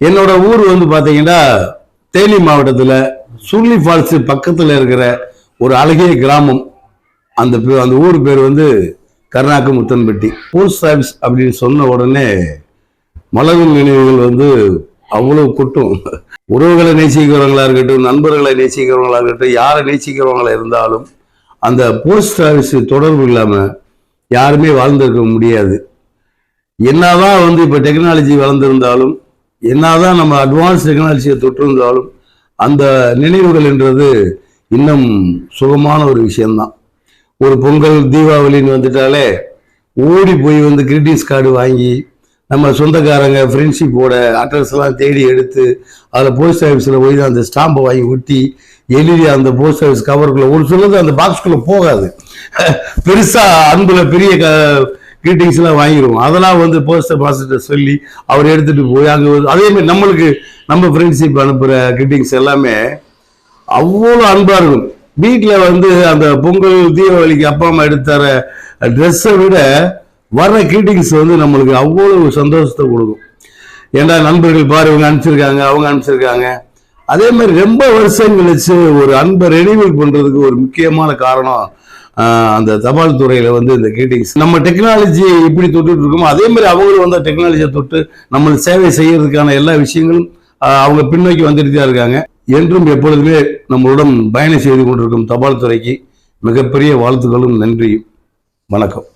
என்னோட ஊர் வந்து பாத்தீங்கன்னா தேனி மாவட்டத்தில் சுருளி ஃபால்ஸ் பக்கத்தில் இருக்கிற ஒரு அழகிய கிராமம். அந்த ஊர் பேர் வந்து கருணாக்கு முத்தன்பட்டி. போஸ்ட் ஆஃபீஸ் அப்படின்னு சொன்ன உடனே மலரும் நினைவுகள் வந்து அவ்வளவு கொட்டும். உறவுகளை நேசிக்கிறவங்களா இருக்கட்டும், நண்பர்களை நேசிக்கிறவங்களா இருக்கட்டும், யாரை நேசிக்கிறவங்களா இருந்தாலும் அந்த போஸ்ட் ஆஃபீஸ் தொடர்பு இல்லாம யாருமே வாழ்ந்திருக்க முடியாது. என்னதான் வந்து இப்ப டெக்னாலஜி வளர்ந்திருந்தாலும், என்னதான் நம்ம அட்வான்ஸ் டெக்னாலஜியை தொட்டிருந்தாலும், அந்த நினைவுகள் என்றது இன்னும் சுகமான ஒரு விஷயம்தான். ஒரு பொங்கல் தீபாவளின்னு வந்துட்டாலே ஓடி போய் வந்து கிரீட்டிங்ஸ் கார்டு வாங்கி நம்ம சொந்தக்காரங்க ஃப்ரெண்ட்ஷிப்போட அட்ரஸ் எல்லாம் தேடி எடுத்து அதில் போஸ்ட் ஆஃபீஸில் போய் அந்த ஸ்டாம்பை வாங்கி ஒட்டி எழுதி அந்த போஸ்ட் ஆஃபீஸ் கவருக்குள்ள ஒரு சொல்லுது அந்த பாக்ஸ்குள்ளே போகாது. பெருசாக அன்புல பெரிய கிரீட்டிங்ஸ் எல்லாம் வாங்கிடுவோம். அதெல்லாம் வந்து போஸ்ட் மாஸ்டர் சொல்லி அவர் எடுத்துட்டு போய் அங்கே அதே மாதிரி நம்மளுக்கு நம்ம ஃப்ரெண்ட்ஷிப் அனுப்புகிற கிரீட்டிங்ஸ் எல்லாமே அவ்வளோ அன்பா இருக்கும். வீட்டில் வந்து அந்த பொங்கல் தீபாவளிக்கு அப்பா அம்மா எடுத்துற ட்ரெஸ்ஸை விட வர்ற கிரீட்டிங்ஸ் வந்து நம்மளுக்கு அவ்வளவு சந்தோஷத்தை கொடுக்கும். ஏன்னா நண்பர்கள் பாரு இவங்க அனுப்பிச்சிருக்காங்க, அவங்க அனுப்பிச்சிருக்காங்க. அதே மாதிரி ரொம்ப வருஷம் கழிச்சு ஒரு அன்பை ரெனிவல் பண்றதுக்கு ஒரு முக்கியமான காரணம் அந்த தபால் துறையில வந்து இந்த கிரீட்டிங்ஸ். நம்ம டெக்னாலஜி இப்படி தொட்டுட்டு இருக்கோமோ அதே மாதிரி அவங்களும் வந்து டெக்னாலஜியை தொட்டு நம்மளுக்கு சேவை செய்யறதுக்கான எல்லா விஷயங்களும் அவங்க பின்னோக்கி வந்துட்டு தான் இருக்காங்க. என்றும் எப்பொழுதுமே நம்மளுடன் பயணம் செய்து கொண்டிருக்கும் தபால் துறைக்கு மிகப்பெரிய வாழ்த்துக்களும் நன்றியும். வணக்கம்.